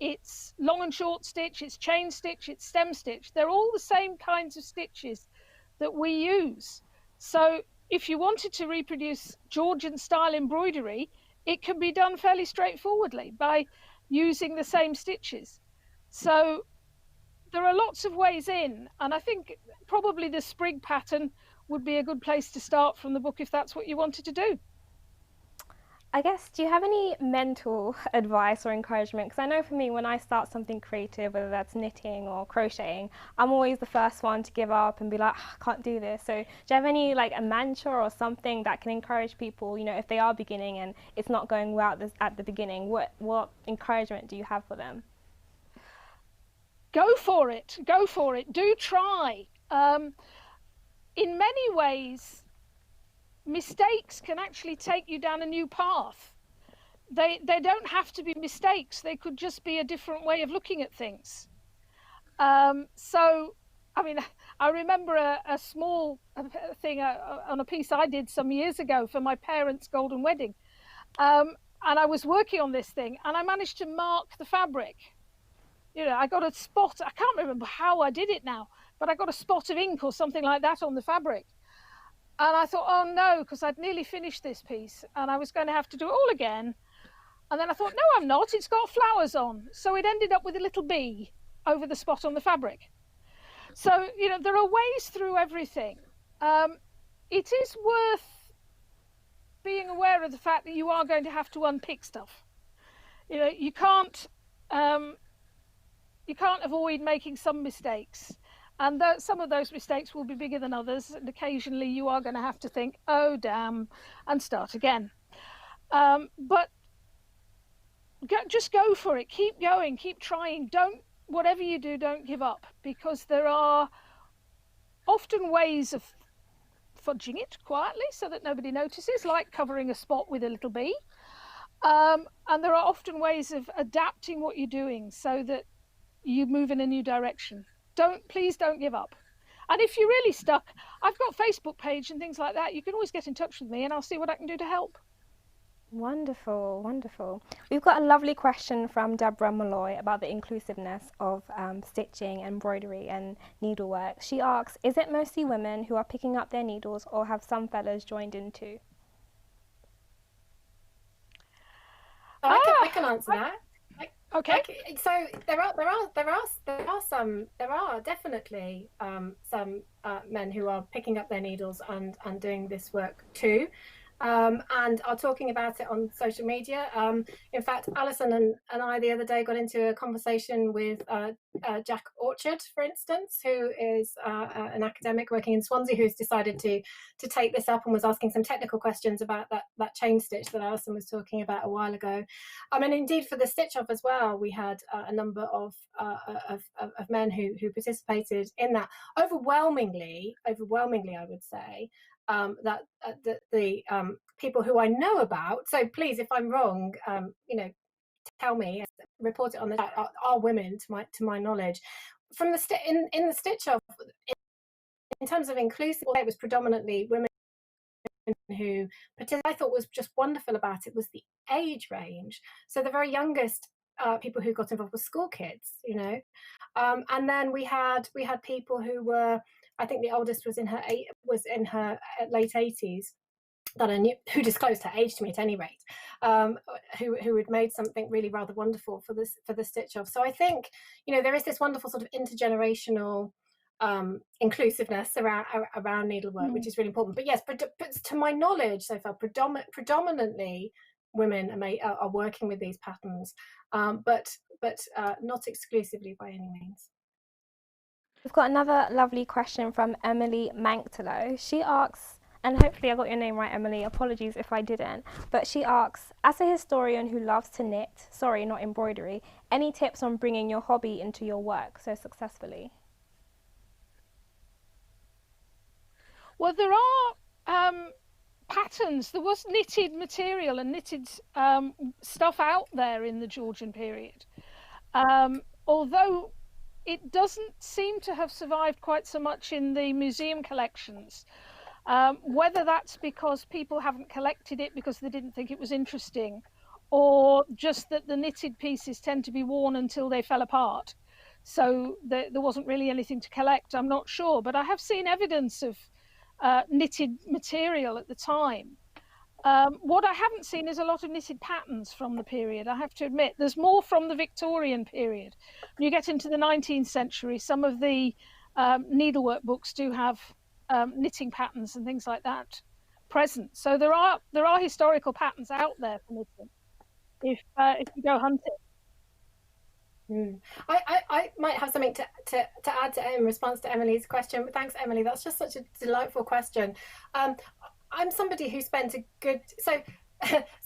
it's long and short stitch, it's chain stitch, it's stem stitch. They're all the same kinds of stitches that we use. So if you wanted to reproduce Georgian style embroidery, it can be done fairly straightforwardly by using the same stitches. So there are lots of ways in, and I think probably the sprig pattern would be a good place to start from the book if that's what you wanted to do. I guess, do you have any mental advice or encouragement? Because I know for me, when I start something creative, whether that's knitting or crocheting, I'm always the first one to give up and be like, I can't do this. So do you have any, like, a mantra or something that can encourage people, if they are beginning and it's not going well at the beginning? What encouragement do you have for them? Go for it. Do try. In many ways, mistakes can actually take you down a new path. They don't have to be mistakes. They could just be a different way of looking at things. So, I mean, I remember a small thing on a piece I did some years ago for my parents' golden wedding. And I was working on this thing and I managed to mark the fabric. You know, I got a spot, I can't remember how I did it now, but I got a spot of ink or something like that on the fabric. And I thought, oh no, because I'd nearly finished this piece and I was going to have to do it all again. And then I thought, no, I'm not, it's got flowers on. So it ended up with a little bee over the spot on the fabric. So, you know, there are ways through everything. It is worth being aware of the fact that you are going to have to unpick stuff. You know, you can't avoid making some mistakes, and some of those mistakes will be bigger than others, and occasionally you are going to have to think, oh damn, and start again. But just go for it. Keep going, keep trying. Whatever you do, don't give up, because there are often ways of fudging it quietly so that nobody notices, like covering a spot with a little bee. And there are often ways of adapting what you're doing so that you move in a new direction. Please don't give up. And if you're really stuck, I've got a Facebook page and things like that. You can always get in touch with me and I'll see what I can do to help. Wonderful, wonderful. We've got a lovely question from Deborah Malloy about the inclusiveness of stitching, embroidery and needlework. She asks, is it mostly women who are picking up their needles, or have some fellas joined in too? I can answer that. Okay. So there are definitely some men who are picking up their needles and doing this work too. And are talking about it on social media. In fact, Alison and I the other day got into a conversation with Jack Orchard, for instance, who is an academic working in Swansea, who's decided to take this up and was asking some technical questions about that chain stitch that Alison was talking about a while ago. And indeed for the stitch off as well, we had a number of men who participated in that. Overwhelmingly, I would say, that the people who I know about, so please, if I'm wrong, tell me, report it on the chat, are women to my knowledge. From the in the stitch off, in terms of inclusive, it was predominantly women who participated. I thought was just wonderful about it was the age range. So the very youngest people who got involved were school kids, and then we had people who were, I think the oldest was in her late 80s, that I knew, who disclosed her age to me at any rate, who had made something really rather wonderful for the stitch off. So I think there is this wonderful sort of intergenerational inclusiveness around needlework, which is really important. But yes, but to my knowledge so far, predominantly women are working with these patterns, but not exclusively by any means. We've got another lovely question from Emily Manktelo. She asks, and hopefully I got your name right, Emily, apologies if I didn't, but she asks, as a historian who loves to knit, sorry, not embroidery, any tips on bringing your hobby into your work so successfully? Well, there are patterns. There was knitted material and knitted stuff out there in the Georgian period, although it doesn't seem to have survived quite so much in the museum collections. Whether that's because people haven't collected it because they didn't think it was interesting, or just that the knitted pieces tend to be worn until they fell apart. So there wasn't really anything to collect, I'm not sure. But I have seen evidence of knitted material at the time. What I haven't seen is a lot of knitted patterns from the period, I have to admit. There's more from the Victorian period. When you get into the 19th century, some of the needlework books do have knitting patterns and things like that present. So there are historical patterns out there for knitting if you go hunting. I might have something to add to in response to Emily's question. But thanks, Emily. That's just such a delightful question. I'm somebody who spent a good so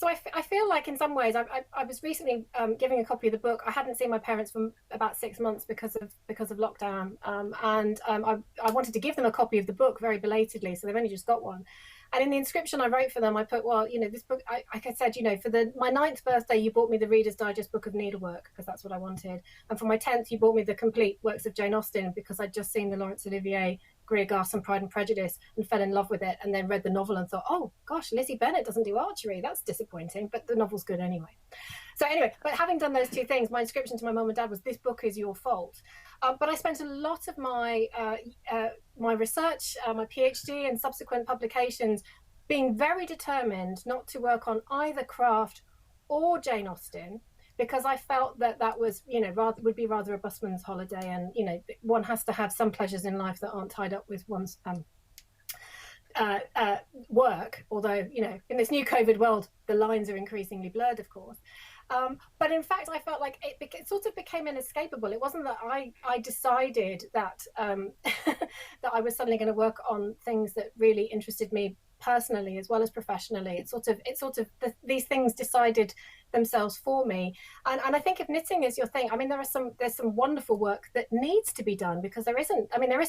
I feel like in some ways I was recently giving a copy of the book. I hadn't seen my parents for about 6 months because of lockdown, and I wanted to give them a copy of the book very belatedly, so they've only just got one. And in the inscription I wrote for them, I put, well, this book, like I said, for my 9th birthday, you bought me the Reader's Digest book of needlework because that's what I wanted. And for my 10th, you bought me the complete works of Jane Austen because I'd just seen the Laurence Olivier Greer Garson Pride and Prejudice and fell in love with it, and then read the novel and thought, oh gosh, Lizzie Bennet doesn't do archery. That's disappointing, but the novel's good anyway. So anyway, but having done those two things, my inscription to my mum and dad was, this book is your fault. But I spent a lot of my my research, my PhD and subsequent publications being very determined not to work on either craft or Jane Austen, because I felt that was, would be rather a busman's holiday, and one has to have some pleasures in life that aren't tied up with one's work. Although in this new COVID world, the lines are increasingly blurred, of course. But in fact, I felt like it sort of became inescapable. It wasn't that I decided that that I was suddenly going to work on things that really interested me personally as well as professionally. It's sort of these things decided themselves for me. And I think if knitting is your thing, I mean, there's some wonderful work that needs to be done, because there is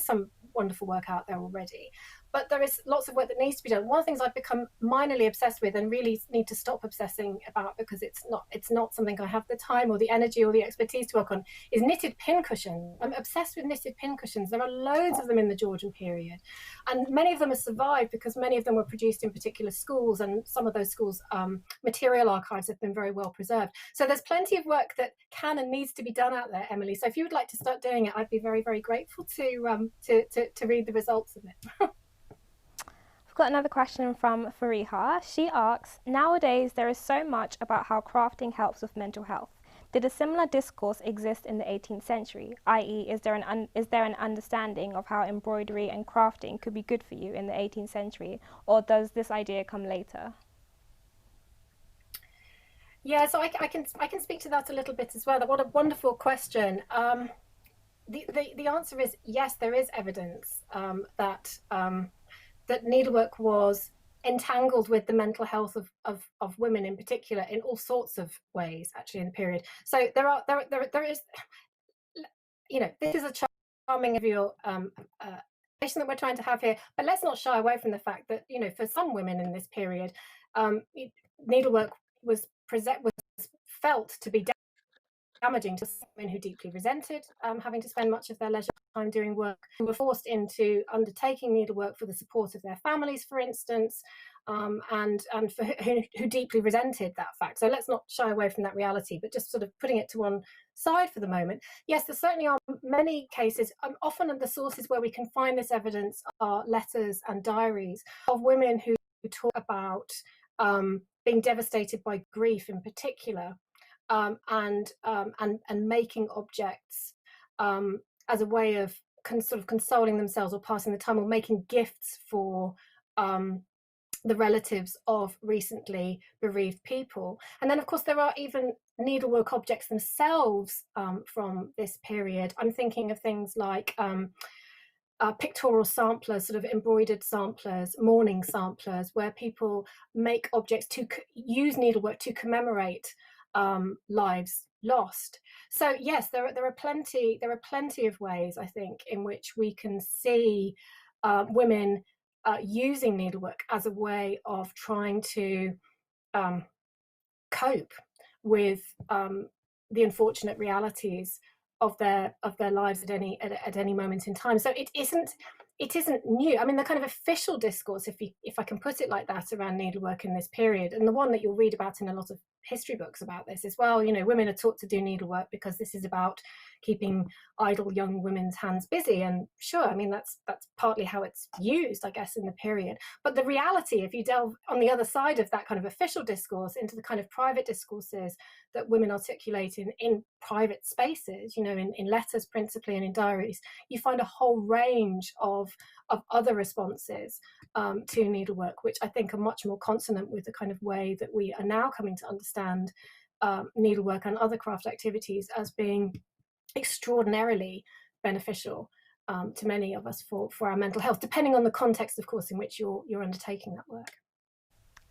some wonderful work out there already, but there is lots of work that needs to be done. One of the things I've become minorly obsessed with, and really need to stop obsessing about, because it's not something I have the time or the energy or the expertise to work on, is knitted pincushions. I'm obsessed with knitted pincushions. There are loads of them in the Georgian period, and many of them have survived because many of them were produced in particular schools, and some of those schools' material archives have been very well preserved. So there's plenty of work that can and needs to be done out there, Emily. So if you would like to start doing it, I'd be very, very grateful to read the results of it. I've got another question from Fariha. She asks, nowadays there is so much about how crafting helps with mental health. Did a similar discourse exist in the 18th century? I.e., is there an understanding of how embroidery and crafting could be good for you in the 18th century, or does this idea come later? Yeah, so I can speak to that a little bit as well. What a wonderful question. The answer is yes, there is evidence that needlework was entangled with the mental health of women in particular in all sorts of ways, actually, in the period. So there is, this is a charming real that we're trying to have here, but let's not shy away from the fact that, for some women in this period, needlework was felt to be damaging to women who deeply resented having to spend much of their leisure time doing work, who were forced into undertaking needlework for the support of their families, for instance, and for who deeply resented that fact. So let's not shy away from that reality, but just sort of putting it to one side for the moment. Yes, there certainly are many cases. Often the sources where we can find this evidence are letters and diaries of women who talk about being devastated by grief in particular, and making objects as a way of sort of consoling themselves or passing the time, or making gifts for the relatives of recently bereaved people. And then, of course, there are even needlework objects themselves from this period. I'm thinking of things like pictorial samplers, sort of embroidered samplers, mourning samplers, where people make objects to use needlework to commemorate lives lost. So yes, there are plenty of ways, I think, in which we can see women using needlework as a way of trying to cope with the unfortunate realities of their lives at any moment in time. So it isn't new. I mean, the kind of official discourse, if I can put it like that, around needlework in this period, and the one that you'll read about in a lot of history books about this as well, women are taught to do needlework because this is about keeping idle young women's hands busy. And sure, I mean, that's partly how it's used, I guess, in the period. But the reality, if you delve on the other side of that kind of official discourse into the kind of private discourses that women articulate in private spaces, in letters principally and in diaries, you find a whole range of other responses to needlework, which I think are much more consonant with the kind of way that we are now coming to understand needlework and other craft activities as being extraordinarily beneficial to many of us for our mental health, depending on the context, of course, in which you're undertaking that work.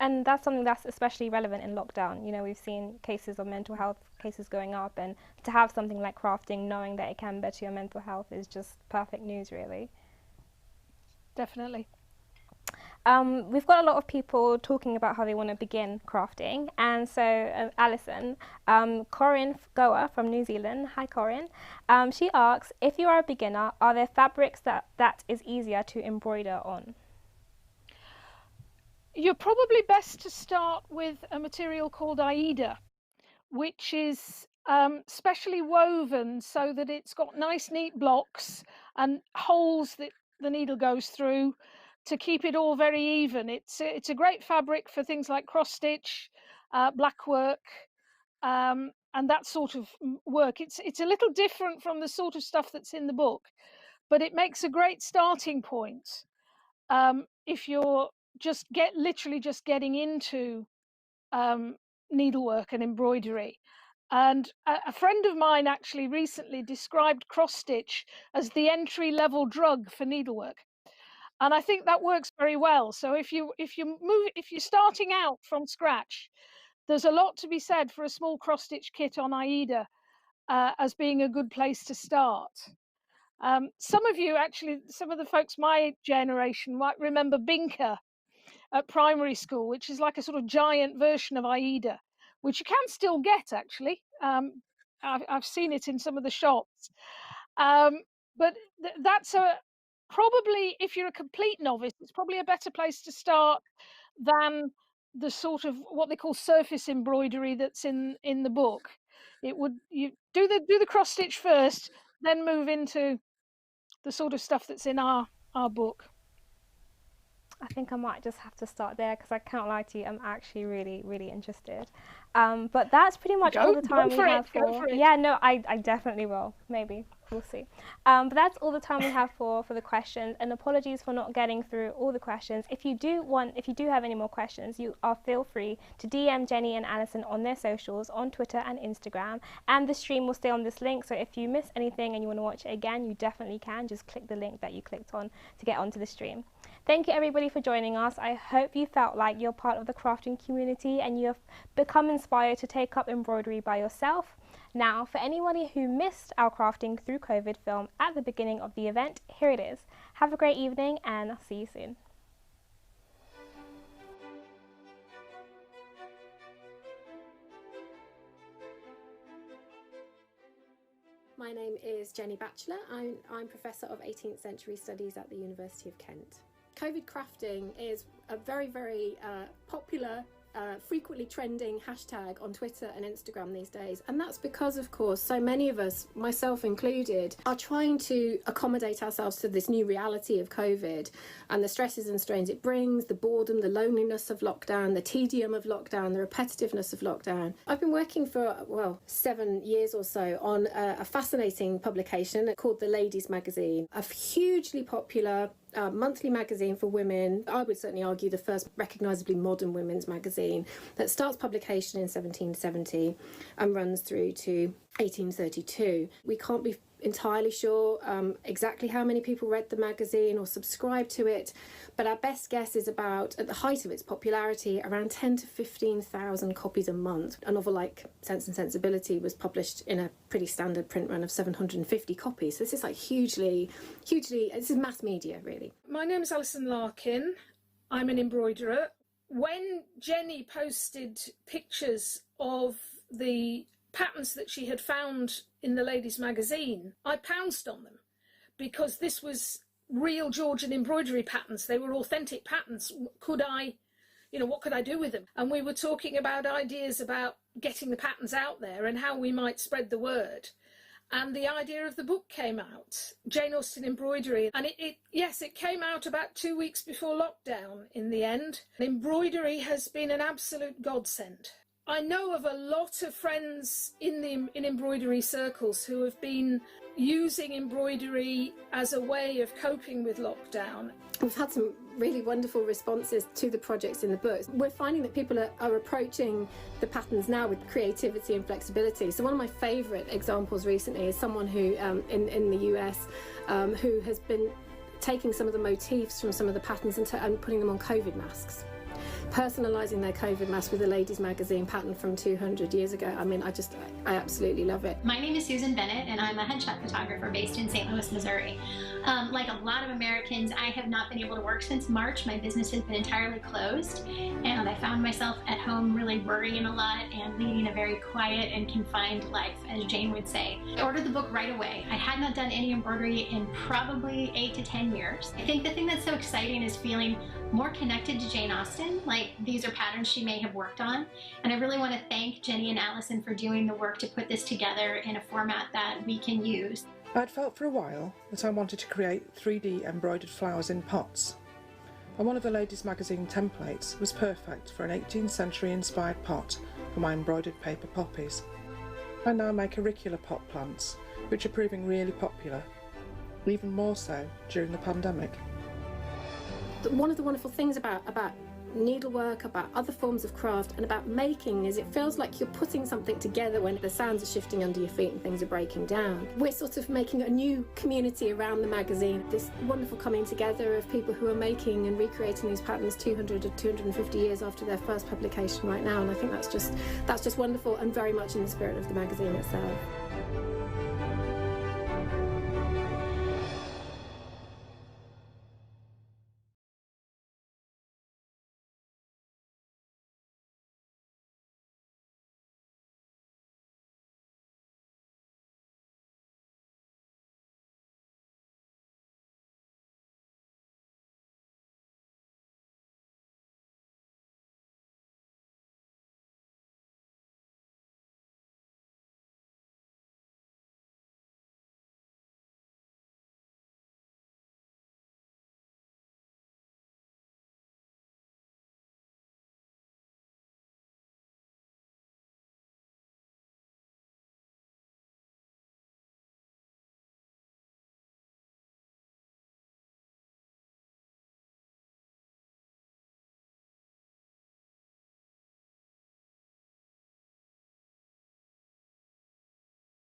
And that's something that's especially relevant in lockdown. We've seen cases of mental health cases going up, and to have something like crafting, knowing that it can better your mental health, is just perfect news, really. Definitely. We've got a lot of people talking about how they want to begin crafting, and so Alison, Corinne Goa from New Zealand, hi Corinne, she asks, if you are a beginner, are there fabrics that is easier to embroider on? You're probably best to start with a material called Aida, which is specially woven so that it's got nice neat blocks and holes that the needle goes through to keep it all very even. It's a great fabric for things like cross stitch, black work, and that sort of work. It's a little different from the sort of stuff that's in the book, but it makes a great starting point if you're literally just getting into needlework and embroidery. And a friend of mine actually recently described cross stitch as the entry-level drug for needlework, and I think that works very well. So if you're starting out from scratch, there's a lot to be said for a small cross stitch kit on Aida as being a good place to start. Some of the folks my generation might remember Binker at primary school, which is like a sort of giant version of Aida, which you can still get actually. I've seen it in some of the shops, but that's probably, if you're a complete novice, it's probably a better place to start than the sort of what they call surface embroidery that's in the book. You do the cross stitch first, then move into the sort of stuff that's in our book. I think I might just have to start there because I can't lie to you, I'm actually really, really interested. But that's pretty much all the time we have for. Yeah, no, I definitely will. Maybe we'll see. But that's all the time we have for the questions. And apologies for not getting through all the questions. If you do have any more questions, feel free to DM Jennie and Alison on their socials, on Twitter and Instagram. And the stream will stay on this link. So if you miss anything and you want to watch it again, you definitely can. Just click the link that you clicked on to get onto the stream. Thank you everybody for joining us. I hope you felt like you're part of the crafting community and you have become inspired to take up embroidery by yourself. Now, for anybody who missed our crafting through COVID film at the beginning of the event, here it is. Have a great evening and I'll see you soon. My name is Jennie Batchelor. I'm Professor of 18th Century Studies at the University of Kent. COVID crafting is a very, very popular, frequently trending hashtag on Twitter and Instagram these days. And that's because, of course, so many of us, myself included, are trying to accommodate ourselves to this new reality of COVID and the stresses and strains it brings, the boredom, the loneliness of lockdown, the tedium of lockdown, the repetitiveness of lockdown. I've been working for, 7 years or so on a fascinating publication called The Ladies Magazine, a hugely popular monthly magazine for women. I would certainly argue the first recognisably modern women's magazine that starts publication in 1770 and runs through to 1832. We can't be entirely sure exactly how many people read the magazine or subscribed to it, but our best guess is about, at the height of its popularity, around 10 to 15,000 copies a month. A novel like Sense and Sensibility was published in a pretty standard print run of 750 copies. So this is like hugely, this is mass media, really. My name is Alison Larkin. I'm an embroiderer. When Jennie posted pictures of the patterns that she had found in the Ladies Magazine, I pounced on them because this was real Georgian embroidery patterns. They were authentic patterns. What could I do with them? And we were talking about ideas about getting the patterns out there and how we might spread the word. And the idea of the book came out, Jane Austen Embroidery. And it came out about 2 weeks before lockdown in the end. Embroidery has been an absolute godsend. I know of a lot of friends in embroidery circles who have been using embroidery as a way of coping with lockdown. We've had some really wonderful responses to the projects in the books. We're finding that people are approaching the patterns now with creativity and flexibility. So one of my favourite examples recently is someone who in the US who has been taking some of the motifs from some of the patterns and putting them on COVID masks. personalising their COVID mask with a ladies' magazine pattern from 200 years ago. I mean, I absolutely love it. My name is Susan Bennett, and I'm a headshot photographer based in St. Louis, Missouri. Like a lot of Americans, I have not been able to work since March. My business has been entirely closed, and I found myself at home really worrying a lot and leading a very quiet and confined life, as Jane would say. I ordered the book right away. I had not done any embroidery in probably 8 to 10 years. I think the thing that's so exciting is feeling more connected to Jane Austen, like these are patterns she may have worked on. And I really want to thank Jennie and Alison for doing the work to put this together in a format that we can use. I'd felt for a while that I wanted to create 3D embroidered flowers in pots, and one of the ladies' magazine templates was perfect for an 18th century inspired pot for my embroidered paper poppies. I now make auricular pot plants, which are proving really popular, even more so during the pandemic. One of the wonderful things about needlework, about other forms of craft, and about making is it feels like you're putting something together when the sands are shifting under your feet and things are breaking down. We're sort of making a new community around the magazine, this wonderful coming together of people who are making and recreating these patterns 200 or 250 years after their first publication right now, and I think that's just wonderful and very much in the spirit of the magazine itself.